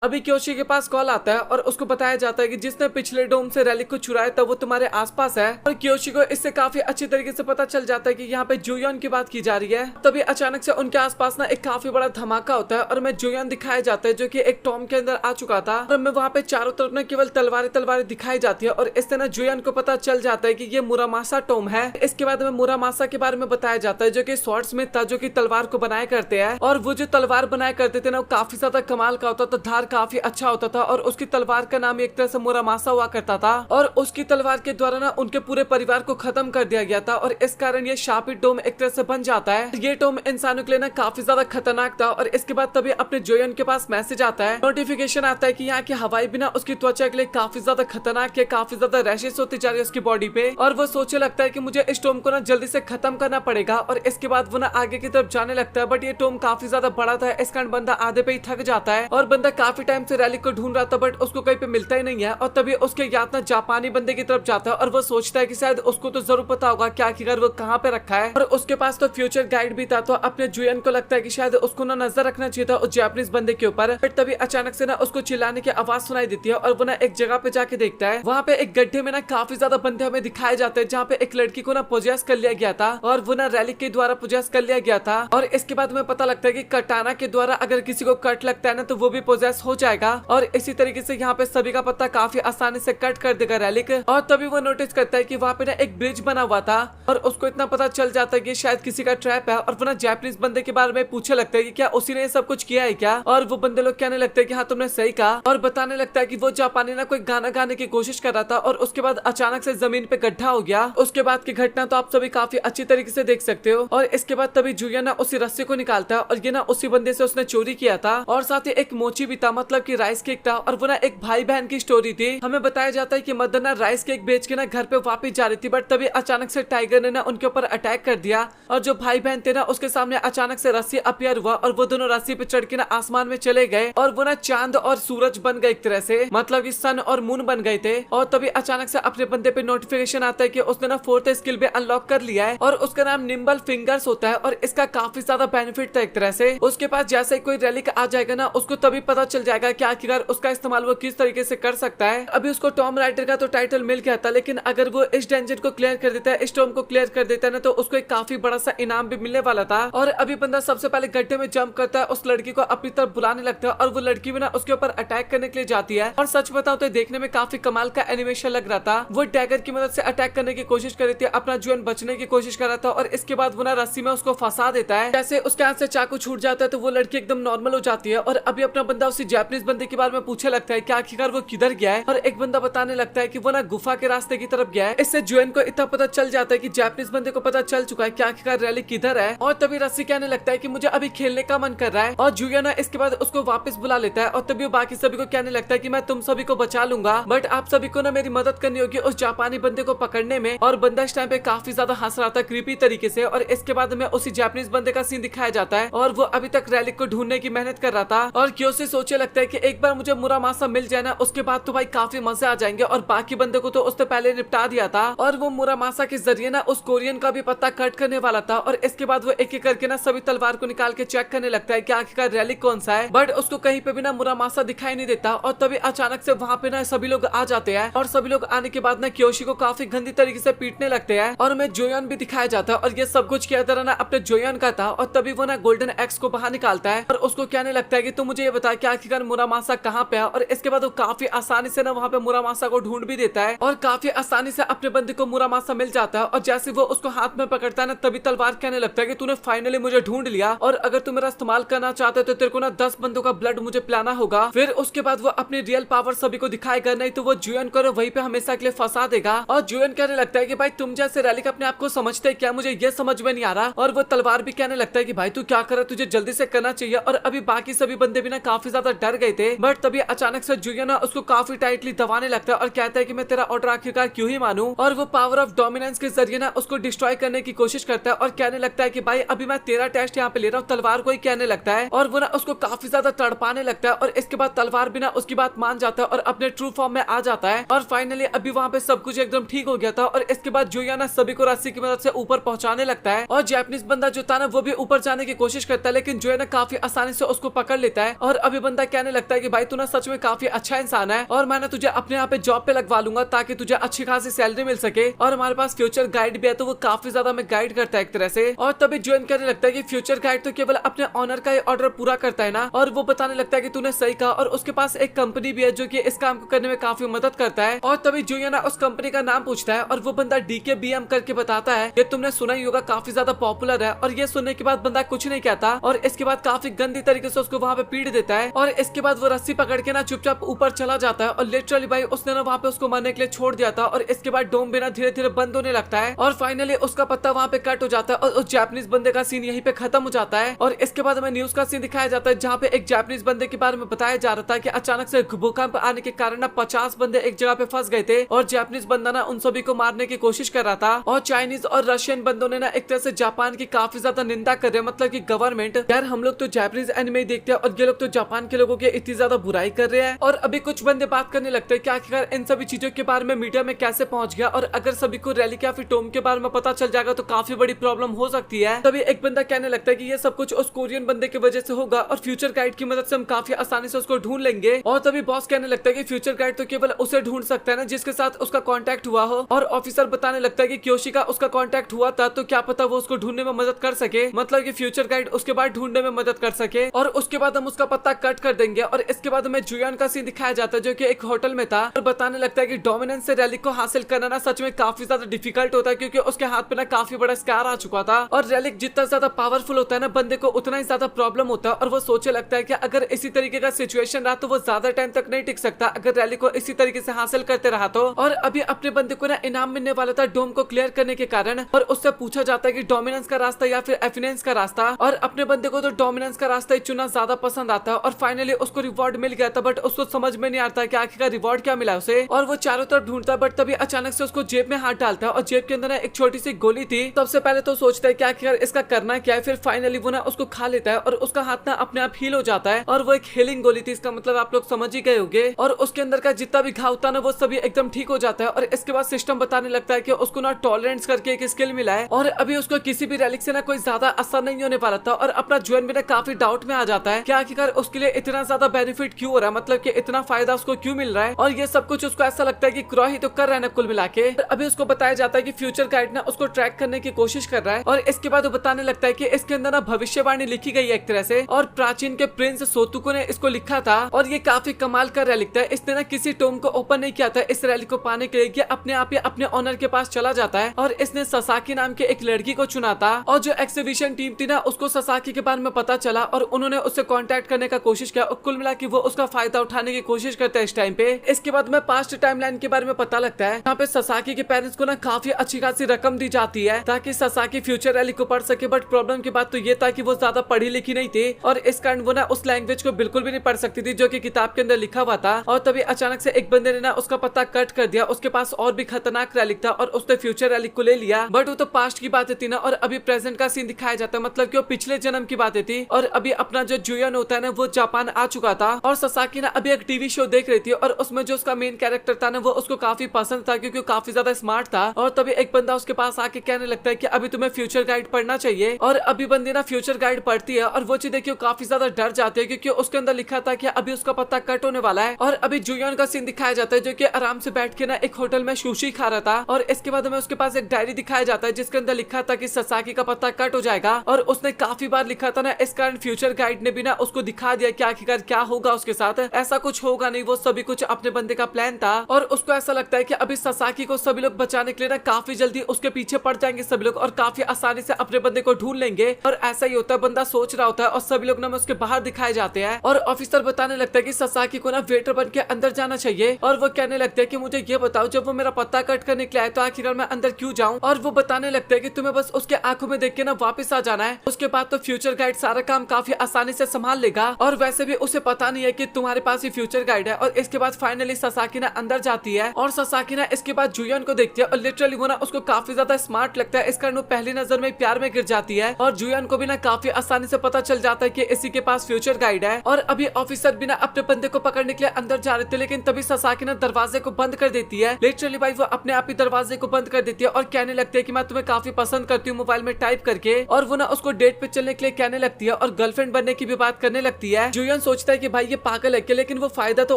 अभी क्योशी के पास कॉल आता है और उसको बताया जाता है कि जिसने पिछले डोम से रैलिक को चुराया था वो तुम्हारे आसपास है। और क्योशी को इससे काफी अच्छी तरीके से पता चल जाता है कि यहाँ पे जुयोन की बात की जा रही है। तभी अचानक से उनके आसपास ना एक काफी बड़ा धमाका होता है और हमें जुयोन दिखाया जाता है जो कि एक टॉम के अंदर आ चुका था। और हमें वहाँ पे चारों तरफ ना केवल तलवारें तलवारें दिखाई जाती है और इससे ना जुयोन को पता चल जाता है कि ये मुरामासा टॉम है। इसके बाद हमें मुरामासा के बारे में बताया जाता है जो कि स्वॉर्ड स्मिथ था, जो कि तलवार को बनाया करते हैं। और वो जो तलवार बनाया करते थे ना वो काफी ज्यादा कमाल का होता था, धार काफी अच्छा होता था और उसकी तलवार का नाम एक तरह से मुरामासा हुआ करता था। और उसकी तलवार के द्वारा ना उनके पूरे परिवार को खत्म कर दिया गया था और इस कारण ये शापित डोम एक तरह से बन जाता है। ये डोम इंसानों के लिए ना काफी ज्यादा खतरनाक था। और इसके बाद तभी अपने जोयन के पास मैसेज आता है, नोटिफिकेशन आता है कि यहाँ की हवाई भी ना उसकी त्वचा के लिए काफी ज्यादा खतरनाक है, काफी ज्यादा रैशेस होती जा रही है उसकी बॉडी पे। और वो सोचने लगता है कि मुझे इस टोम को ना जल्दी से खत्म करना पड़ेगा। और इसके बाद वो ना आगे की तरफ जाने लगता है, बट ये टोम काफी ज्यादा बड़ा था, इस कारण बंदा आधे पे ही थक जाता है। और बंदा काफी टाइम से रैली को ढूंढ रहा था बट उसको कहीं पे मिलता ही नहीं है। और तभी उसके याद ना जापानी बंदे की तरफ जाता है और वो सोचता है कि शायद उसको तो जरूर पता होगा क्या आखिरकार वो कहाँ पे रखा है। और उसके पास तो फ्यूचर गाइड भी था, तो अपने जुयन को लगता है कि शायद उसको ना नजर रखना चाहिए था उस जापानीज बंदे के ऊपर। बट तभी अचानक से ना उसको चिल्लाने की आवाज सुनाई देती है और वो ना एक जगह पे जाके देखता है, वहाँ पे एक गड्ढे में ना काफी ज्यादा बंदे हमें दिखाए जाते हैं जहाँ पे एक लड़की को ना पोजेस कर लिया गया था और वो ना रैली के द्वारा पोजेस कर लिया गया था। और इसके बाद हमें पता लगता है कि कटाना के द्वारा अगर किसी को कट लगता है ना तो वो भी पोजेस हो जाएगा। और इसी तरीके से यहाँ पे सभी का पत्ता काफी आसानी से कट कर देगा रैलिक। और तभी वो नोटिस करता है कि वहाँ पे ना एक ब्रिज बना हुआ था और उसको इतना पता चल जाता है कि शायद किसी का ट्रैप है। और वो ना जापानीज बंदे के बारे में पूछने लगता है कि क्या उसी ने सब कुछ किया है क्या। और वो बंदे लोग कहने लगते हैं कि हाँ तुमने सही कहा, और बताने लगता है कि वो जापानी ना कोई गाना गाने की कोशिश कर रहा था और उसके बाद अचानक से जमीन पे गड्ढा हो गया। उसके बाद की घटना तो आप सभी काफी अच्छी तरीके से देख सकते हो। और इसके बाद तभी जुया ना उसी रस्सी को निकालता है और ये ना उसी बंदे से उसने चोरी किया था। और साथ ही एक मोची भी था, मतलब की राइस केक था। और वो ना एक भाई बहन की स्टोरी थी। हमें बताया जाता है कि मदर ना राइस केक बेच के ना घर पे वापस जा रही थी, बट तभी अचानक से टाइगर ने ना उनके ऊपर अटैक कर दिया। और जो भाई बहन थे ना उसके सामने अचानक से रस्सी अपीयर हुआ और वो दोनों रस्सी पे चढ़ के ना आसमान में चले गए और वो ना चांद और सूरज बन गए एक तरह से, मतलब कि सन और मून बन गए थे। और तभी अचानक से अपने बंदे पे नोटिफिकेशन आता है कि उसने ना फोर्थ स्किल भी अनलॉक कर लिया है और उसका नाम निम्बल फिंगर्स होता है। और इसका काफी ज्यादा बेनिफिट था एक तरह से। उसके पास जैसे कोई रैलिक आ जाएगा ना उसको तभी पता चल जाएगा कि आखिरकार उसका इस्तेमाल वो किस तरीके से कर सकता है। अभी उसको टॉम राइडर का तो टाइटल मिल गया था, लेकिन अगर वो इस डेंजर को क्लियर कर देता है, इस टॉम को क्लियर कर देता है ना तो उसको एक काफी बड़ा सा इनाम भी मिलने वाला था। और अभी बंदा सबसे पहले गड्ढे में जंप करता है, उस लड़की को अपनी तरफ बुलाने लगता है और वो लड़की भी ना उसके ऊपर अटैक करने के लिए जाती है। और सच बताओ तो देखने में काफी कमाल का एनिमेशन लग रहा था। वो डैगर की मदद से अटैक करने की कोशिश कर रही थी, अपना जीवन बचने की कोशिश कर रहा था। और इसके बाद वो ना रस्सी में उसको फंसा देता है। जैसे उसके हाथ से चाकू छूट जाता है तो वो लड़की एकदम नॉर्मल हो जाती है। और अभी अपना बंदा उसी जापानीज बंदे के बारे में पूछने लगता है कि आखिरकार वो किधर गया है। और एक बंदा बताने लगता है कि वो ना गुफा के रास्ते की तरफ गया है। इससे जुएन को इतना पता चल जाता है कि जापानीज बंदे को पता चल चुका है कि आखिरकार रैली किधर है। और तभी रस्सी कहने लगता है कि मुझे अभी खेलने का मन कर रहा है। और जुएन ना इसके बाद उसको वापस बुला लेता है और तभी वो बाकी सभी को कहने लगता है कि मैं तुम सभी को बचा लूंगा, बट आप सभी को ना मेरी मदद करनी होगी उस जापानी बंदे को पकड़ने में। और बंदा इस टाइम पे काफी ज्यादा हंस रहा था क्रीपी तरीके से। और इसके बाद में उसी जापानीज बंदे का सीन दिखाया जाता है और वो अभी तक रैलिक को ढूंढने की मेहनत कर रहा था। और क्यों सोचने लगता है कि एक बार मुझे मुरामासा मिल जाए ना उसके बाद तो भाई काफी मजे आ जाएंगे। और बाकी बंदे को तो उसने पहले निपटा दिया था और वो मुरामासा के जरिए ना उस कोरियन का भी पत्ता कट करने वाला था। और इसके बाद वो एक एक करके ना सभी तलवार को निकाल के चेक करने लगता है कि आखिरकार रैलिक कौन सा है, बट उसको कहीं पे भी ना मुरामासा दिखाई नहीं देता। और तभी अचानक से वहाँ पे ना सभी लोग आ जाते हैं और सभी लोग आने के बाद ना क्योशी को काफी गंदी तरीके से पीटने लगते हैं। और हमें जोयन भी दिखाया जाता है और ये सब कुछ किया तरह ना अपने जोयन का था। और तभी वो ना गोल्डन एक्स को बाहर निकालता है और उसको कहने लगता है कि तू मुझे ये बता कि आखिरकार मुरामासा कहाँ पे है। और इसके बाद वो काफी आसानी से ना वहाँ पे मुरामासा को ढूंढ भी देता है और काफी आसानी से अपने बंदे को मुरामासा मिल जाता है। और जैसे वो उसको हाथ में पकड़ता है ना तभी तलवार कहने लगता है कि तूने फाइनली मुझे ढूंढ लिया और अगर तू मेरा इस्तेमाल करना चाहते तो तेरे को ना 10 बंदों का ब्लड मुझे पिलाना होगा। फिर उसके बाद वो अपनी रियल पावर सभी को दिखाएगा, नहीं तो वो जुएन को वहीं पे हमेशा के लिए फंसा देगा। और जुएन कहने लगता है कि भाई तुम जैसे रैलिक अपने आप को समझते हैं क्या, मुझे ये समझ में नहीं आ रहा। और वो तलवार भी कहने लगता है कि भाई तू क्या कर रहा है, तुझे जल्दी से करना चाहिए। और अभी बाकी सभी बंदे भी ना काफी ज्यादा डर गए थे, बट तभी अचानक से जुएन ना उसको काफी टाइटली दबाने लगता है और कहता है कि मैं तेरा ऑर्डर आखिरकार क्यों ही मानूं। और वो पावर ऑफ डोमिनेंस के जरिए ना उसको डिस्ट्रॉय करने की कोशिश करता है और कहने लगता है कि भाई अभी मैं तेरा टेस्ट यहाँ पे ले रहा हूँ, तलवार को ही कहने लगता है। और वो ना उसको काफी ज्यादा तड़पाने लगता है और इसके बाद तलवार भी ना उसकी बात मान जाता है और अपने ट्रू फॉर्म में आ जाता है। और फाइनली अभी वहाँ पे सब कुछ एकदम ठीक हो गया था। और इसके बाद जुया ना सभी को रस्सी की मदद से ऊपर पहुंचाने लगता है और जापानीज बंदा जो था ना वो भी ऊपर जाने की कोशिश करता है, लेकिन जुया ना काफी आसानी से उसको पकड़ लेता है। और अभी बंदा कहने लगता है कि भाई तू ना सच में काफी अच्छा इंसान है और मैं ना तुझे अपने यहाँ पे जॉब पे लगवा लूंगा ताकि तुझे अच्छी खासी सैलरी मिल सके और हमारे पास फ्यूचर गाइड भी है तो वो काफी ज्यादा हमें गाइड करता है एक तरह से। और तभी जोयन कहने लगता है कि फ्यूचर गाइड तो केवल अपने ऑनर का ही ऑर्डर पूरा करता है ना, और वो बताने लगता है कि तूने सही कहा और उसके पास एक कंपनी भी है जो कि इस काम को करने में काफी मदद करता है। और तभी जोयन उस कंपनी का नाम पूछता है और वो बंदा DKBM करके बताता है कि तुमने सुना ही होगा, काफी ज्यादा पॉपुलर है। और ये सुनने के बाद बंदा कुछ नहीं कहता और इसके बाद काफी गंदी तरीके से उसको वहाँ पे पीट देता है और इसके बाद वो रस्सी पकड़ के ना चुपचाप ऊपर चला जाता है। और लिटरली भाई उसने ना वहाँ पे उसको मारने के लिए छोड़ दिया था और इसके बाद डोम भी ना धीरे धीरे बंद होने लगता है और फाइनली उसका पत्ता वहाँ पे कट हो जाता है और उस जापानीज बंदे का सीन यहीं पे खत्म हो जाता है। और इसके बाद हमें न्यूज का सीन दिखाया जाता है जहाँ पे एक जापानीज बंदे के बारे में बताया जा रहा था कि अचानक से भूकंप आने के कारण ना 50 बंदे एक जगह पे फंस गए थे और जापानीज बंदा ना उन सभी को मारने की कोशिश कर रहा था। और चाइनीज और रशियन बंदों ने ना एक तरह से जापान की काफी ज्यादा निंदा कर रहे हैं, मतलब की गवर्नमेंट, यार हम लोग तो जापानीज एनिमे देखते हैं और ये लोग तो जापान के लोगों की इतनी ज्यादा बुराई कर रहे हैं। और अभी कुछ बंदे बात करने लगते हैं कि आखिरकार इन सभी चीजों के बारे में मीडिया में कैसे पहुंच गया और अगर सभी को रैली या फिर टोम के बारे में पता चल जाएगा तो काफी बड़ी प्रॉब्लम हो सकती है। तभी एक बंदा कहने लगता है कि ये सब कुछ उस कोरियन बंदे की वजह से होगा और फ्यूचर गाइड की मदद से हम काफी आसानी से उसको ढूंढ लेंगे। और तभी बॉस कहने लगता है कि फ्यूचर गाइड तो केवल उसे ढूंढ सकता है ना जिसके साथ उसका कांटेक्ट हुआ हो। और ऑफिसर बताने लगता है कि क्योशी का उसका कांटेक्ट हुआ था तो क्या पता वो उसको ढूंढने में मदद कर सके, मतलब कि फ्यूचर गाइड उसके बाद ढूंढने में मदद कर सके। और उसके बाद हम उसका पत्ता कट कर देंगे और इसके बाद हमें जुयान का सीन दिखाया जाता है जो कि एक होटल में था और बताने लगता है कि डोमिनेंस से रैली को हासिल करना ना सच में काफी ज्यादा डिफिकल्ट होता है क्योंकि उसके हाथ पे ना काफी बड़ा स्कार आ चुका था। और रैलिक जितना ज्यादा पावरफुल होता है ना बंदे को उतना ही ज्यादा प्रॉब्लम होता है और वो सोचे लगता है कि अगर इसी तरीके का सिचुएशन रहा तो वो ज्यादा टाइम तक नहीं टिक सकता अगर रैली को इसी तरीके से हासिल करते रहा तो। और अभी अपने बंदे को ना इनाम मिलने वाला था डोम को क्लियर करने के कारण और उससे पूछा जाता है कि डोमिनेंस का रास्ता या फिर एफिनेंस का रास्ता, और अपने बंदे को तो डोमिनेंस का रास्ता ही चुना ज्यादा पसंद आता है। और फाइनली उसको रिवॉर्ड मिल गया था बट उसको समझ में नहीं आता कि आखिरकार रिवॉर्ड क्या मिला उसे। और वो चारों तरफ ढूंढता है बट तभी अचानक से उसको जेब में हाथ डालता है और जेब के अंदर एक छोटी सी गोली थी। सबसे पहले तो सोचता है कि आखिर इसका करना क्या है, फिर फाइनली वो ना उसको खा लेता है और उसका हाथ ना अपने आप हील हो जाता है और वो एक हीलिंग गोली थी, इसका मतलब आप लोग समझ ही गए होंगे। और उसके अंदर का जितना भी घाव था ना वो सभी एकदम ठीक हो जाता है। और इसके बाद सिस्टम बताने लगता है कि उसको ना टॉलरेंस करके एक स्किल मिला है और अभी उसको किसी भी रैलिक से ना कोई ज्यादा असर नहीं होने वाला था। और अपना जुएन भी ना काफी डाउट में आ जाता है कि आखिरकार उसके लिए इतना ज्यादा बेनिफिट क्यों हो रहा है, मतलब कि इतना फायदा उसको क्यों मिल रहा है। और ये सब कुछ उसको ऐसा लगता है कि क्रो ही तो कर रहा है ना कुल मिला के। अभी उसको बताया जाता है कि फ्यूचर गाइड ना उसको ट्रैक करने की कोशिश कर रहा है और इसके बाद वो बताने लगता है कि इसके अंदर ना भविष्यवाणी लिखी गई है एक तरह से और प्राचीन के प्रिंस सोतुको ने इसको लिखा था। और ये काफी कमाल का रैली था, इसने ना किसी टोम को ओपन नहीं किया था इस रैली को पाने के लिए, अपने आप ही अपने ऑनर के पास चला जाता है और इसने ससाकी नाम के एक लड़की को चुना था। और जो एक्सिबिशन टीम थी ना उसको ससाकी के बारे में पता चला और उन्होंने उससे कांटेक्ट करने का कोशिश किया और कुल मिला कि वो उसका फायदा उठाने की कोशिश करता है इस टाइम पे। इसके बाद में पास्ट टाइमलाइन के बारे में पता लगता है यहाँ पे ससाकी के पेरेंट्स को ना काफी अच्छी खासी रकम दी जाती है ताकि ससाकी फ्यूचर रैली को पढ़ सके। बट प्रॉब्लम की बात तो ये था कि वो ज्यादा पढ़ी लिखी नहीं थी और इस कारण वो ना उस लैंग्वेज को बिल्कुल भी नहीं पढ़ सकती थी जो कि किताब के अंदर लिखा हुआ था। और तभी अचानक से एक बंदे ने ना उसका पत्ता कट कर दिया, उसके पास और भी खतरनाक रैलिक था और उसने फ्यूचर रैलिक को ले लिया। बट वो तो पास्ट की बातें थी ना और अभी प्रेजेंट का सीन दिखाया जाता है, मतलब कि वो पिछले जन्म की बातें थी। और अभी अपना जो जुयन होता है ना वो जापान आ चुका था और ससाकी ना अभी एक टीवी शो देख रही थी और उसमें जो उसका मेन कैरेक्टर था ना वो उसको काफी पसंद था क्योंकि काफी ज्यादा स्मार्ट था। और तभी एक बंदा उसके पास आके कहने लगता है कि अभी तुम्हें फ्यूचर गाइड पढ़ना चाहिए। और अभी बंदी ना फ्यूचर गाइड पढ़ती है और वो चीज देखिए काफी ज्यादा डर जाती है क्योंकि उसके अंदर लिखा था कि अभी उसका पत्ता कट होने वाला है। और अभी जुयन का सीन दिखाया जाता है जो कि आराम से बैठ के ना एक होटल में सुशी खा रहा था और इसके बाद हमें उसके पास एक डायरी दिखाया जाता है जिसके अंदर लिखा था कि ससाकी का पत्ता कट हो जाएगा और उसने काफी बार लिखा था ना, इस कारण फ्यूचर गाइड ने भी ना उसको दिखा दिया कि आखिरकार क्या होगा उसके साथ। ऐसा कुछ होगा नहीं, वो सभी कुछ अपने बंदे का प्लान था और उसको ऐसा लगता है कि अभी ससाकी को सभी लोग बचाने के लिए ना काफी जल्दी उसके पीछे पड़ जाएंगे सभी लोग और काफी आसानी से अपने बंदे को ढूंढ लेंगे। और ऐसा ही होता है, बंदा सोच रहा होता है और सभी लोग ना उसके बाहर दिखाए जाते हैं और ऑफिसर बताने लगता है कि ससाकी को ना वेटर बन के अंदर जाना चाहिए। और वो कहने लगता है कि मुझे ये बताओ जब वो मेरा पत्ता कट करने के लिए आए तो आखिरकार मैं अंदर क्यों जाऊं। और वो बताने लगता है कि तुम्हें बस उसके आंखों में देख के ना वापस आ जाना है, उसके बाद तो फ्यूचर गाइड सारा काम काफी आसानी से संभाल लेगा। और वैसे भी उसे पता नहीं है कि तुम्हारे पास ही फ्यूचर गाइड है। और इसके बाद फाइनली ससाकी ना अंदर जाती है और ससाकी ना इसके बाद जुयन को देखती है और लिटरली वो ना उसको काफी ज्यादा स्मार्ट लगता है, इस कारण वो पहली नजर में प्यार में गिर जाती है। और जुयन को भी ना काफी आसानी से पता चल जाता है कि इसी के पास फ्यूचर गाइड है। और अभी ऑफिसर भी ना अपने बंदे को पकड़ने के लिए अंदर जा रहे थे लेकिन तभी ससाकी ना दरवाजे को बंद कर देती है। लिटरली भाई वो अपने आप ही दरवाजे को बंद कर देती है और कहने लगती है कि मैं तुम्हें काफी पसंद करती हूँ मोबाइल में टाइप करके। और वो ना उसको डेट पे चलने के लिए कहने लगती है और गर्लफ्रेंड बनने की भी बात करने लगती है। जुयन जुयन सोचता है कि भाई ये पागल है क्या, लेकिन वो फायदा तो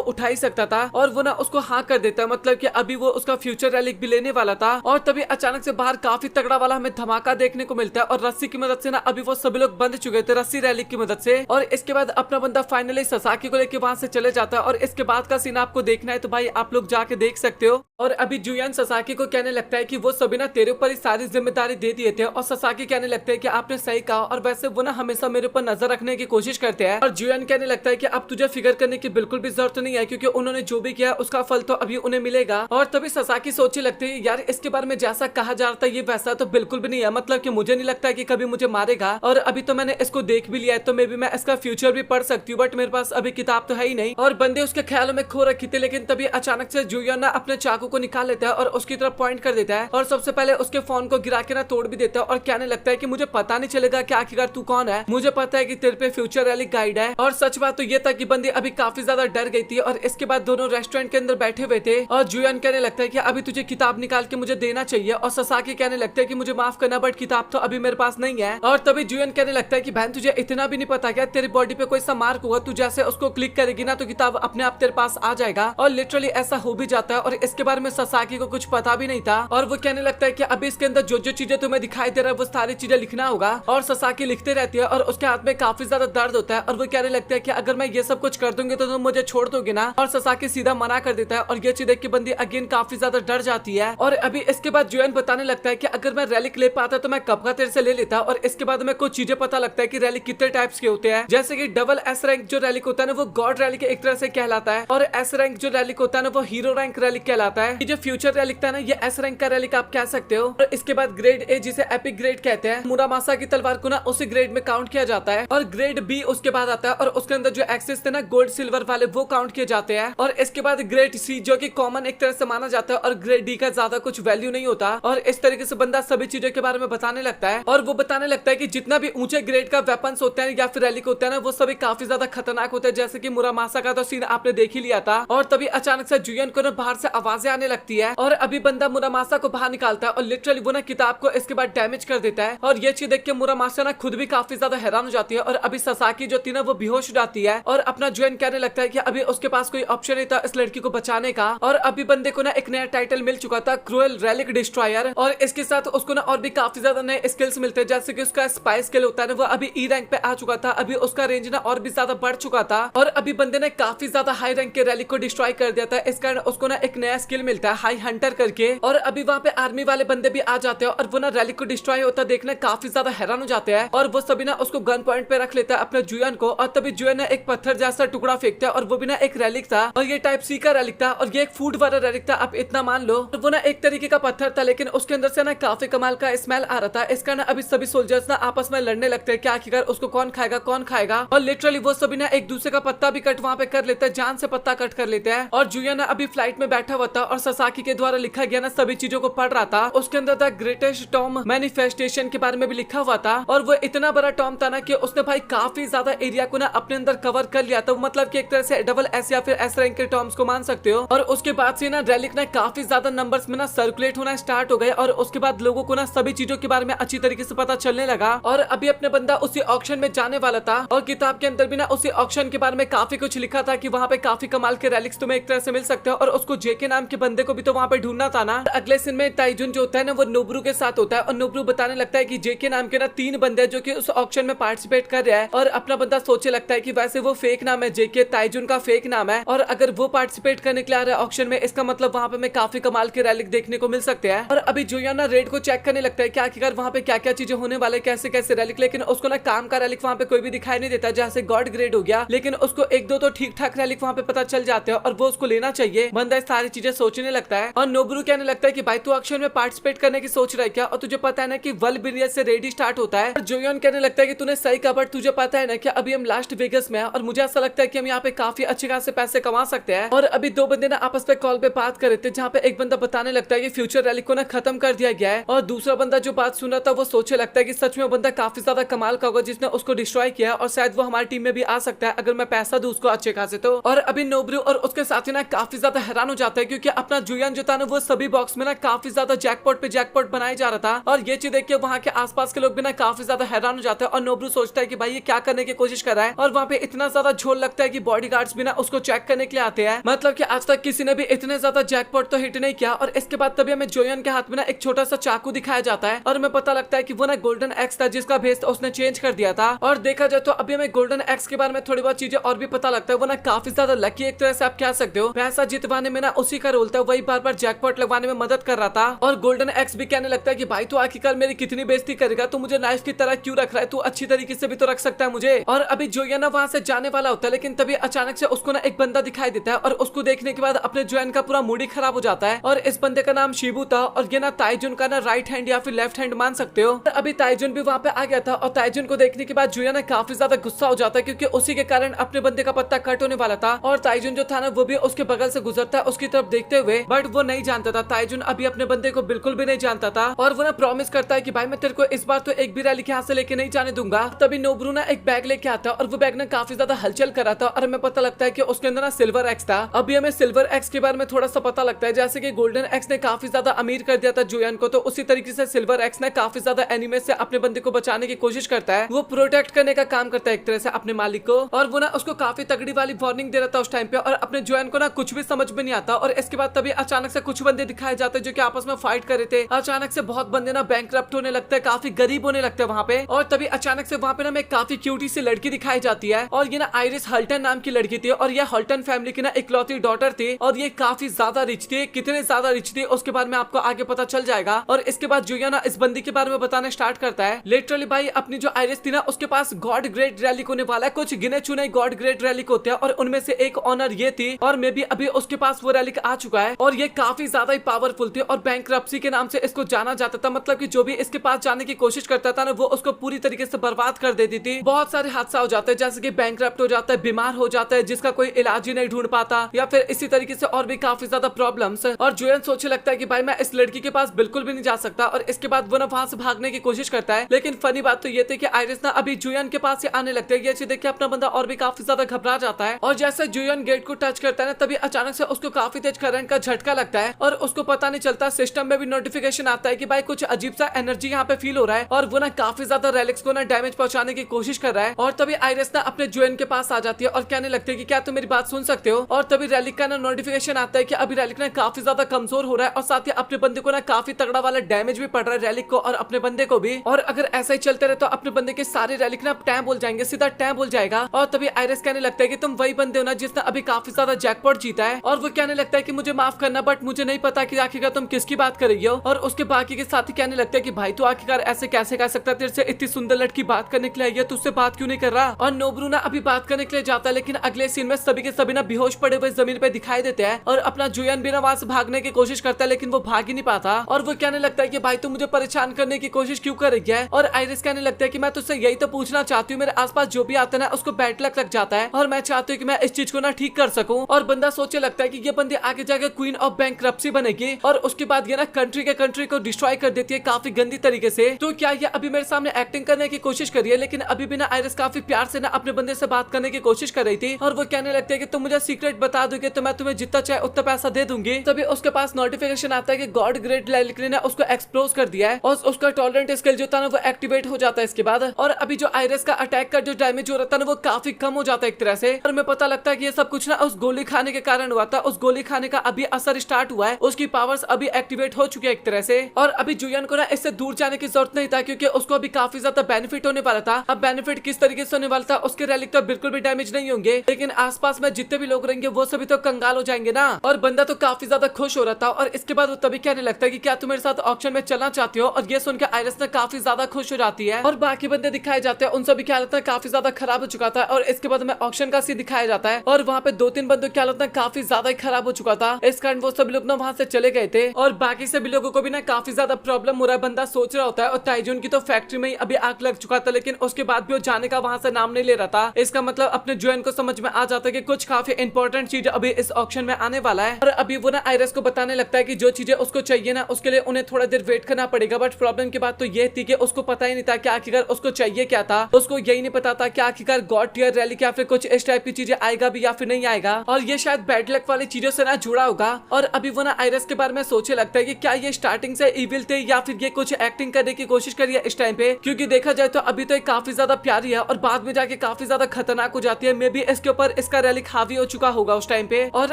उठा ही सकता था और वो ना उसको हाँ कर देता है, मतलब कि अभी वो उसका फ्यूचर रैलिक भी लेने वाला था। और तभी अचानक से बाहर काफी तगड़ा वाला हमें धमाका देखने को मिलता है और रस्सी की मदद से ना अभी वो सभी लोग बंध चुके थे रस्सी रैलिक की मदद से। और इसके बाद अपना बंदा फाइनली ससाकी को लेके वहां से चले जाता है और इसके बाद का सीन आपको देखना है तो भाई आप लोग जाके देख सकते हो। और अभी जुयन ससाकी को कहने लगता है कि वो सभी ना तेरे ऊपर ही सारी जिम्मेदारी दे दिए थे और ससाकी कहने लगता है कि आपने सही कहा और वैसे वो ना हमेशा मेरे ऊपर नजर रखने की कोशिश करते हैं। और जुयन कहने लगता है कि अब तुझे फिक्र करने की बिल्कुल भी जरूरत नहीं है क्योंकि उन्होंने जो भी किया उसका फल तो अभी उन्हें मिलेगा। और तभी ससाकी सोचने लगते है यार इसके बारे में जैसा कहा जा रहा था ये वैसा तो बिल्कुल भी नहीं है, मतलब कि मुझे नहीं लगता कि कभी मुझे मारेगा और अभी तो मैंने इसको देख भी लिया है तो मे भी मैं इसका फ्यूचर भी पढ़ सकती हूँ, बट मेरे पास अभी किताब तो है ही नहीं। और बंदे उसके ख्यालों में खो रखी थे, लेकिन तभी अचानक से जुयन ना अपने चाकू को निकाल लेता है और उसकी तरफ पॉइंट कर देता है और सबसे पहले उसके फोन को गिरा के ना तोड़ भी देता है और कहने लगता है कि मुझे पता नहीं चलेगा कि आखिरकार तू कौन है, मुझे पता है कि तेरे पे फ्यूचर रैली गाइड है। और सच बात तो ये था कि बंदी अभी काफी ज्यादा डर गई थी और इसके बाद दोनों रेस्टोरेंट के अंदर बैठे हुए थे और जुयन कहने लगता है कि अभी तुझे किताब निकाल के मुझे देना चाहिए और ससाकी कहने लगता है कि मुझे माफ करना बट किताब तो अभी मेरे पास नहीं है। और तभी जुयन कहने लगता है कि बहन तुझे इतना भी नहीं पता क्या तेरी बॉडी पे कोई सा मार्क हुआ, तू जैसे उसको क्लिक करेगी ना तो किताब अपने आप तेरे पास आ जाएगा। और लिटरली ऐसा हो भी जाता है और इसके बारे में ससाकी को कुछ पता भी नहीं था और वो कहने लगता है कि अभी इसके अंदर जो जो चीजें तुम्हें दिखाई दे रहा है वो सारी चीजें लिखना होगा। और ससाकी लिखते रहती है और उसके हाथ में काफी ज्यादा दर्द होता है और वो कहने लगता है कि अगर मैं ये सब कुछ कर दूंगी तो तुम मुझे छोड़ दोगे ना। और ससाकी सीधा मना कर देता है और ये चीज देख के बंदी अगेन काफी ज्यादा डर जाती है। और अभी इसके बाद जुयन बताने लगता है कि अगर मैं रैलिक ले पाता तो मैं कब का तेरे से ले लेता। और इसके बाद में कुछ चीजें पता लगता है कि रैलिक कितने टाइप्स के होते हैं, जैसे कि डबल एस रैंक जो रैलिक होता है ना वो गॉड रैलिक एक तरह से कहलाता है और एस रैंक जो रैलिक होता है ना वो हीरो रैंक रैलिक कहलाता है। ये जो फ्यूचर रैलिक था ना ये एस रैंक का रैलिक आप कह सकते हो। और इसके बाद ग्रेड ए जिसे एपिक ग्रेड कहते हैं, मुरामासा की तलवार को ना उसी ग्रेड में काउंट किया जाता है। और ग्रेड बी उसके बाद आता है और उसके अंदर जो एक्सेस थे ना गोल्ड सिल्वर वाले वो काउंट किए जाते हैं। और इसके बाद ग्रेड सी जो कि कॉमन एक तरह से माना जाता है और ग्रेड डी का ज्यादा कुछ वैल्यू नहीं होता। और इस तरीके से बंदा सभी चीजों के बारे में बताने लगता है और वो बताने लगता है कि जितना भी ऊंचे ग्रेड का वेपन्स होते हैं या फिर रैलिक होते हैं ना वो सभी काफी ज्यादा खतरनाक होते हैं, जैसे कि मुरामासा का तो सीन आपने देख ही लिया था। और तभी अचानक से जुयन को ना बाहर से आवाजें आने लगती है और अभी बंदा मुरामासा को बाहर निकालता है और लिटरली वो ना किताब को इसके बाद डैमेज कर देता है। और ये चीज देख के मुरामासा ना खुद भी काफी ज्यादा हैरान हो जाती है और अभी ससाकी जो थी ना वो बेहोश हो जाती है और अपना जुयन कहने लगता है कि अभी उसके पास कोई ऑप्शन नहीं था इस लड़की को बचाने का। और अभी बंदे को ना एक नया टाइटल मिल चुका था, क्रूएल रैलिक डिस्ट्रॉयर। और इसके साथ उसको ना और भी काफी ज्यादा नए स्किल्स मिलते हैं, जैसे कि उसका स्पाई स्किल होता है ना वो अभी ई रैंक पे आ चुका था, अभी उसका रेंज ना और भी ज्यादा बढ़ चुका था। और अभी बंदे ने काफी ज्यादा हाई रैंक के रैलिक को डिस्ट्रॉय कर दिया था, इस कारण उसको ना एक नया स्किल मिलता है हाई हंटर करके। और अभी वहाँ पे आर्मी वाले बंदे भी आ जाते हैं और वो ना रैलिक को डिस्ट्रॉय होता देखने काफी ज्यादा हैरान हो जाते हैं और वो सभी ना उसको गन पॉइंट पे रख लेता है अपने जुयन को। और तभी जुयन ने एक पत्थर जैसा टुकड़ा फेंकता है और वो भी ना एक रैलिक था और ये टाइप सी का रैलिक था और ये एक फूड वाला रैलिक था, आप इतना मान लो। वो ना एक तरीके का पत्थर था लेकिन उसके अंदर से ना काफी कमाल का स्मेल आ रहा था, इस कारण अभी सभी सोल्जर्स ना आपस में लड़ने लगते हैं कि आखिरकार उसको कौन खाएगा कौन खाएगा। और लिटरली वो सभी ना एक दूसरे का पत्ता भी कट वहाँ पे कर लेते हैं, जान से पत्ता कट कर लेते हैं। और जुयन ना अभी फ्लाइट में बैठा हुआ था और ससाकी के द्वारा लिखा गया ना सभी चीजों को पढ़ रहा था, उसके अंदर था ग्रेटेस्ट टॉम मैनिफेस्टेशन के बारे में भी लिखा हुआ था। और वो इतना बड़ा टॉम था ना कि उसने भाई काफी ज्यादा एरिया को ना अपने अंदर कवर कर लिया था, मतलब कि एक तरह से डबल एस या फिर एस रैंक के टॉम्स को मान सकते हो। और उसके बाद से ना रैलिक ना काफी ज्यादा नंबर्स में ना सर्कुलेट होना स्टार्ट हो गए और उसके बाद लोगों को ना सभी चीजों के बारे में अच्छी तरीके से पता चलने लगा। और अभी अपने बंदा उसी ऑक्शन में जाने वाला था और किताब के अंदर भी ना उसी ऑक्शन के बारे में काफी कुछ लिखा था कि वहाँ पे काफी कमाल के रैलिक्स तुम्हें एक तरह से मिल सकते हैं और उसको जेके नाम के बंदे को भी तो वहाँ पे ढूंढना था ना। अगले सीन में ताइजुन जो होता है ना वो नोबरू के साथ होता है और नोबरू बताने लगता है कि जेके नाम के ना 3 बंदे जो कि उस ऑक्शन में पार्टिसिपेट कर रहे हैं। और अपना बंदा सोचे लगता है कि वैसे वो फेक नाम है, जेके ताइजुन का फेक नाम है और अगर वो पार्टिसिपेट करने के लिए आ रहा है ऑक्शन में इसका मतलब वहाँ पे हमें काफी कमाल के रैलिक देखने को मिल सकते हैं। और अभी जुयन ना रेड को चेक करने लगता है कि आखिरकार वहाँ पे क्या क्या चीजें होने वाले, कैसे कैसे रैलिक, लेकिन उसको ना काम का रैलिक वहाँ पे कोई भी दिखाई नहीं देता, जैसे गॉड ग्रेड हो गया, लेकिन उसको एक दो तो ठीक ठाक रैलिक वहाँ पे पता चल जाते हैं और वो उसको लेना चाहिए। बंदा सारी चीजें सोचने लगता है और नोबरू कहने लगता है कि भाई तू ऑक्शन में पार्टिसिपेट करने की सोच रहा है क्या, और तुझे पता है ना कि वर्ल्ड बिलियन से रेडी स्टार्ट होता है। और जुयन कहने लगता है कि तूने सही कहा, बट तुझे पता है ना कि अभी हम लास्ट वेगस में है और मुझे ऐसा लगता है कि हम यहाँ पे काफी अच्छे खासे पैसे कमा सकते हैं। और अभी 2 बंदे ना आपस में कॉल पे बात कर रहे थे, जहाँ पे एक बंदा बताने लगता है कि फ्यूचर रैलिक को ना खत्म कर दिया गया है और दूसरा बंदा जो बात सुन रहा था वो सोचे लगता है कि सच में बंदा काफी ज्यादा कमाल का होगा जिसने उसको डिस्ट्रॉय किया और शायद वो हमारी टीम में भी आ सकता है अगर मैं पैसा दूं उसको अच्छे खासे तो। और अभी नोबरू और उसके साथी ना काफी ज्यादा हैरान हो जाता है क्योंकि अपना जुयान जो था ना वो सभी बॉक्स में ना काफी ज्यादा जैकपॉट पे जैकपॉट बनाया जा रहा था। और ये चीज देख के वहाँ के आसपास के लोग भी ना काफी ज्यादा हैरान हो जाते हैं और नोब्रू सोचता है कि भाई ये क्या करने की कोशिश कर रहा है। और वहाँ पे इतना ज्यादा झोल लगता है कि बॉडीगार्ड्स भी ना उसको चेक करने के लिए आते हैं। मतलब कि आज तक किसी ने भी इतने ज्यादा जैकपॉट तो हिट नहीं किया। और इसके बाद तभी हमें जोयन के हाथ में ना एक छोटा सा चाकू दिखाया जाता है और हमें पता लगता है कि वो ना गोल्डन एक्स था जिसका भेस उसने चेंज कर दिया था। और देखा जाए तो अभी हमें गोल्डन एक्स के बारे में थोड़ी बहुत चीजें और भी पता लगता है। वो ना काफी ज्यादा लकी एक तरह से आप कह सकते हो। पैसा जितवाने में ना उसी का रोल था, वही बार बार जैकपॉट लगवाने में मदद कर रहा था। और गोल्डन एक्स भी कहने लगता है कि भाई तू आखिरकार मेरी कितनी बेइज्जती करेगा, तू मुझे नाइफ की तरह क्यों रख रहा है, तू अच्छी तरीके से भी तो रख सकता है मुझे। और अभी जोयन ना वहां से जाने वाला होता है, लेकिन तभी अचानक से उसको ना एक बंदा दिखाई देता है और उसको देखने के बाद अपने जोयन का पूरा मूड ही खराब हो जाता है। और इस बंदे का नाम शिबू था और ये ना ताइजुन का ना राइट हैंड या फिर लेफ्ट हैंड मान सकते हो। अभी ताइजुन भी वहाँ पे आ गया था और ताइजुन को देखने के बाद जोयन काफी ज्यादा गुस्सा हो जाता है क्योंकि उसी के कारण अपने बंदे का पत्ता कट होने वाला था। और ताइजुन जो था ना वो भी उसके बगल से गुजरता है उसकी तरफ देखते हुए, बट वो नहीं जानता था ताइजुन अभी अपने बंदे को बिल्कुल भी नहीं जानता था। और वो ना प्रॉमिस करता है कि भाई मैं तेरे को इस बार तो एक भी रैली के यहाँ से लेके नहीं जाने दूंगा। तभी नोब्रू ना एक बैग लेके आता है और वो बैग ना काफी ज्यादा हलचल कर रहा था और हमें पता लगता है कि उसके अंदर ना सिल्वर एक्स था। अभी हमें सिल्वर एक्स के बारे में थोड़ा सा पता लगता है, जैसे कि गोल्डन एक्स ने काफी ज्यादा अमीर कर दिया था जोयन को, तो उसी तरीके से सिल्वर एक्स ने काफी ज्यादा एनिमे से अपने बंदे को बचाने की कोशिश करता है। वो प्रोटेक्ट करने का काम करता है एक तरह से अपने मालिक को। और वो ना उसको काफी तगड़ी वाली वार्निंग दे रहा था उस टाइम पे और अपने जोयन को ना कुछ भी समझ में नहीं आता। और इसके बाद तभी अचानक से कुछ बंदे दिखाए जाते हैं जो कि आपस में फाइट कर रहे थे। अचानक से बहुत बंदे ना बैंकरप्ट होने लगते हैं, काफी गरीब होने लगते हैं वहाँ पे। और तभी अचानक से वहाँ पे ना एक काफी क्यूटी सी लड़की दिखाई जाती है और ये ना आइरिस हल्टन नाम की लड़की थी और ये हल्टन फैमिली की ना इकलौती डॉटर थी और ये काफी ज्यादा रिच थी। कितने ज्यादा रिच थी उसके बारे में आपको आगे पता चल जाएगा। और इसके बाद जोया ना इस बंदी के बारे में बताना स्टार्ट करता है। लिटरली भाई अपनी जो आइरिस थी ना उसके पास गॉड ग्रेट रैलिक होने वाला है, कुछ गिने चुने गॉड ग्रेट रैलिक होते हैं और उनमें से एक ऑनर ये थी और मे भी अभी उसके पास वो रैलिक आ चुका है। और ये काफी ज्यादा ही पावरफुल थी और बैंकरप्सी के नाम से इसको जाना जाता था। मतलब कि जो भी इसके पास जाने की कोशिश करता था ना वो उसको पूरी तरीके से बर्बाद कर देती थी। बहुत सारे हादसा हो जाते हैं, जैसे कि बैंकरप्ट हो जाता है, बीमार हो जाता है जिसका कोई इलाज ही नहीं ढूंढ पाता, या फिर इसी तरीके से और भी काफी ज्यादा प्रॉब्लम्स। और जोयन सोचने लगता है कि भाई मैं इस लड़की के पास बिल्कुल भी नहीं जा सकता। और इसके बाद वो ना वहां से भागने की कोशिश करता है, लेकिन फनी बात तो ये थी कि आइरिस ना अभी जोयन के पास ही आने लगता है। ये चीज देख के अपना बंदा और भी काफी ज्यादा घबरा जाता है। और जैसे जोयन गेट को टच करता है ना तभी अचानक से उसको काफी तेज करंट का झटका लगता है और उसको पता नहीं चलता, सिस्टम में भी नोटिफिकेशन आता है कि भाई कुछ अजीब सा एनर्जी यहाँ पे फील हो रहा है और वो ना काफी ज्यादा रेलिक्स को ना डैमेज पहुंचाने की कोशिश कर रहा है। और तभी आइरिस ना अपने जोयन के पास आ जाती है और कहने लगती है कि क्या तुम मेरी बात सुन सकते हो। और तभी रेलिक का ना नोटिफिकेशन आता है कि अभी रेलिक ना काफी ज्यादा कमजोर हो रहा है और साथ ही अपने बंदे को ना काफी तगड़ा वाला डैमेज भी पड़ रहा है, रेलिक को और अपने बंदे को भी। और अगर ऐसा ही चलते रहे तो अपने बंदे के सारे रेलिक ना टैम बोल जाएंगे, सीधा टैम बोल जाएगा। और तभी आइरिस कहने लगता है कि तुम वही बंदे हो ना जिसने अभी काफी ज्यादा जैकपॉट जीता है। और वो कहने लगता है कि मुझे माफ करना बट मुझे नहीं पता कि आखिरकार तुम किसकी बात कर रही हो। और उसके बाकी के साथी कहने लगते हैं कि भाई तू आखिरकार ऐसे कैसे कह सकता है, तेरे से इतनी सुंदर लड़की बात करने के लिए आई है, तुझसे बात क्यों नहीं कर रहा। और नोब्रू ना अभी बात करने के लिए जाता है, लेकिन अगले सीन में सभी के सभी ना बेहोश पड़े हुए जमीन पे दिखाई देते हैं और अपना जोयन भी ना वहां से भागने की कोशिश करता है, लेकिन वो भाग ही नहीं पाता। और वो कहने लगता है कि भाई तू मुझे परेशान करने की कोशिश क्यों कर रही है। और आइरिस कहने लगता है कि मैं तुझसे यही तो पूछना चाहती हूँ, मेरे आसपास जो भी आता है ना उसको बैड लक लग जाता है और मैं चाहती हूँ कि मैं इस चीज को ना ठीक कर सकूं। और बंदा सोचने लगता है कि ये बंदी आगे जाकर क्वीन ऑफ बैंकरप्सी बनेगी और उसके बाद ये ना कंट्री को डिस्ट्रॉय कर देती है काफी गंदी तरीके से। तो क्या ये अभी मेरे सामने एक्टिंग करने की कोशिश करी है, लेकिन अभी भी ना आइरिस काफी प्यार से ना अपने बंदे से बात करने की कोशिश कर रही थी। और वो कहने लगते हैं कि तुम मुझे सीक्रेट बता दोगे तो मैं तुम्हें जितना चाहे उतना पैसा दे दूंगी। तभी उसके पास नोटिफिकेशन आता है कि गॉड ग्रेट रैलिक ने उसको एक्सप्लोज कर दिया है और उसका टॉलरेंट स्किल जो था ना वो एक्टिवेट हो जाता है इसके बाद। और अभी जो आइरिस का अटैक का जो डैमेज हो रहा था ना वो काफी कम हो जाता है एक तरह से। और हमें पता लगता है कि ये सब कुछ ना उस गोली खाने के कारण हुआ था। उस गोली खाने का अभी असर स्टार्ट हुआ है, उसकी पावर्स अभी एक्टिवेट हो चुकी है एक तरह से। और अभी जोयन को ना इससे दूर जाने की जरूरत नहीं था क्योंकि उसको अभी काफी ज्यादा बेनिफिट होने वाला था। अब बेनिफिट किस तरीके से होने वाला था, उसके रैलिक तो बिल्कुल भी डैमेज नहीं होंगे, लेकिन आसपास में जितने भी लोग रहेंगे वो सभी तो कंगाल हो जाएंगे ना। और बंदा तो काफी ज्यादा खुश हो रहा था और इसके बाद वो तभी कहने लगता है कि क्या तुम मेरे साथ ऑक्शन में चलना चाहती हो। और ये सुनकर आइरिस ना काफी ज्यादा खुश हो जाती है और बाकी बंदे दिखाए जाते हैं, उन सभी की हालत काफी ज्यादा खराब हो चुका था। और इसके बाद हमें ऑक्शन का सीन दिखाया जाता है और वहाँ पे 2-3 बंदों की हालत काफी ज्यादा खराब हो चुका था। इस कारण वो सभी लोग ना वहाँ से चले गए थे और बाकी सभी लोगों को भी ना काफी ज्यादा प्रॉब्लम हो रहा है। बंदा सोच रहा होता है और ताइजुन की तो फैक्ट्री में ही अभी आग लग चुका था, लेकिन उसके बाद भी वो जाने का वहाँ से नाम नहीं ले रहा था। इसका मतलब अपने जोयन को समझ में आ जाता है कि कुछ काफी इंपॉर्टेंट चीज अभी इस ऑक्शन में आने वाला है। और अभी वो ना आइरिस को बताने लगता है कि जो चीजें उसको चाहिए ना उसके लिए उन्हें थोड़ा देर वेट करना पड़ेगा। बट प्रॉब्लम की बात तो ये थी कि उसको पता ही नहीं था कि आखिरकार उसको चाहिए क्या था। उसको यही नहीं पता था कि आखिरकार गॉड टियर रैली या फिर कुछ इस टाइप की चीजें आएगा भी या फिर नहीं आएगा। और ये शायद बैड लक वाली चीजों से ना जुड़ा रहा होगा और अभी वो ना आयरस के बारे में सोचने लगता है कि क्या ये स्टार्टिंग से इविल थे या फिर ये कुछ एक्टिंग करने की कोशिश करी है इस टाइम पे, क्योंकि देखा जाए तो अभी तो ये काफी ज्यादा प्यारी है और बाद में जाके काफी ज्यादा खतरनाक हो जाती है। मे बी इसके ऊपर इसका रैलिक हावी हो चुका होगा उस टाइम पे। और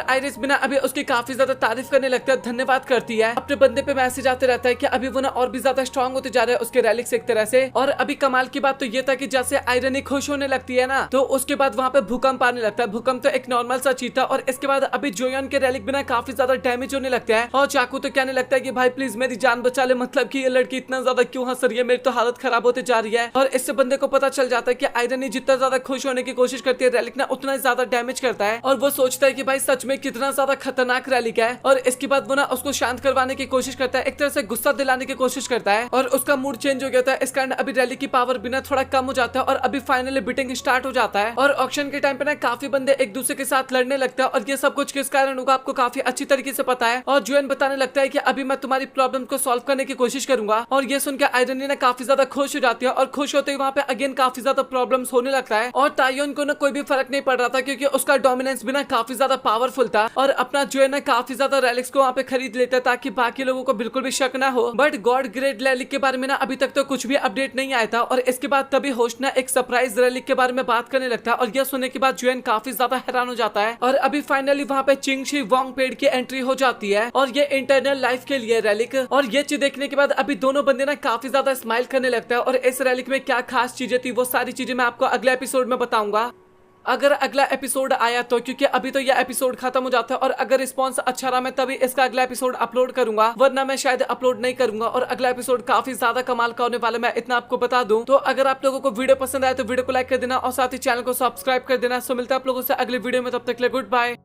आयरिस बिना अभी उसकी काफी ज्यादा तारीफ करने लगता है, धन्यवाद करती है, अपने बंदे पे मैसेज आते रहता है कि अभी वो ना और भी ज्यादा स्ट्रॉन्ग होते जा रहे हैं उसके रैलिक से एक तरह से। और अभी कमाल की बात तो ये था कि जैसे आयरन खुश होने लगती है ना, तो उसके बाद वहाँ पे भूकंप आने लगता है। भूकंप तो एक नॉर्मल सा चीज था और इसके बाद अभी जोयन के रैलिक बिना काफी ज्यादा डैमेज होने लगता है और चाकू तो कहने लगता है कि भाई प्लीज मेरी जान बचा ले, मतलब कि ये लड़की इतना ज्यादा क्यों हंस रही है, मेरी तो हालत खराब होते जा रही है। और इससे बंदे को पता चल जाता है कि आयरन जितना ज्यादा खुश होने की कोशिश करती है रैलिक ना उतना ज्यादा डैमेज करता है और वो सोचता है कि भाई सच में कितना ज्यादा खतरनाक रैलिक है। और इसके बाद वो ना उसको शांत करवाने की कोशिश करता है, एक तरह से गुस्सा दिलाने की कोशिश करता है और उसका मूड चेंज हो गया था। इस कारण अभी रैलिक की पावर बिना थोड़ा कम हो जाता है और अभी फाइनली बीटिंग स्टार्ट हो जाता है। और ऑक्शन के टाइम पे ना काफी बंदे एक दूसरे के साथ लड़ने लगता है और ये सब कुछ किस कारण होगा आपको काफी अच्छी तरीके से पता है। और जोयन बताने लगता है कि अभी मैं तुम्हारी प्रॉब्लम को सॉल्व करने की कोशिश करूंगा। और ये सुनकर आयरन ना काफी ज्यादा खुश हो जाती है और खुश होते ही वहाँ पे अगेन काफी ज्यादा प्रॉब्लम्स होने लगता है। और तायोन को ना कोई भी फर्क नहीं पड़ रहा था क्योंकि उसका डोमिनेंस भी ना काफी ज्यादा पावरफुल था और अपना जो है ना काफी ज्यादा रैलिक्स को वहाँ पे खरीद लेता है ताकि बाकी लोगों को बिल्कुल भी शक ना हो। बट गॉड ग्रेट रैलिक के बारे में ना अभी तक तो कुछ भी अपडेट नहीं आया था। और इसके बाद तभी होस्ट ना एक सरप्राइज रैलिक के बारे में बात करने लगता है और यह सुनने के बाद जुएन काफी ज्यादा हैरान हो जाता है। और अभी फाइनली वहाँ पे चिंगशी वोंग पेड़ की एंट्री हो जाती है और ये इंटरनल लाइफ के लिए रैलिक। और ये चीज देखने के बाद अभी दोनों बंदे ना काफी ज्यादा स्माइल करने लगता है। और इस रैलिक में क्या खास चीजें थी वो सारी चीजें मैं आपको अगले एपिसोड में बताऊंगा, अगर अगला एपिसोड आया तो, क्योंकि अभी तो यह एपिसोड खत्म हो जाता है। और अगर रिस्पांस अच्छा रहा मैं तभी इसका अगला एपिसोड अपलोड करूंगा, वरना मैं शायद अपलोड नहीं करूंगा। और अगला एपिसोड काफी ज्यादा कमाल का होने वाला, मैं इतना आपको बता दूं। तो अगर आप लोगों को वीडियो पसंद आए तो वीडियो को लाइक कर देना और साथ ही चैनल को सब्सक्राइब कर देना। सो मिलता है आप लोगों से अगले वीडियो में, तब तक के लिए गुड बाय।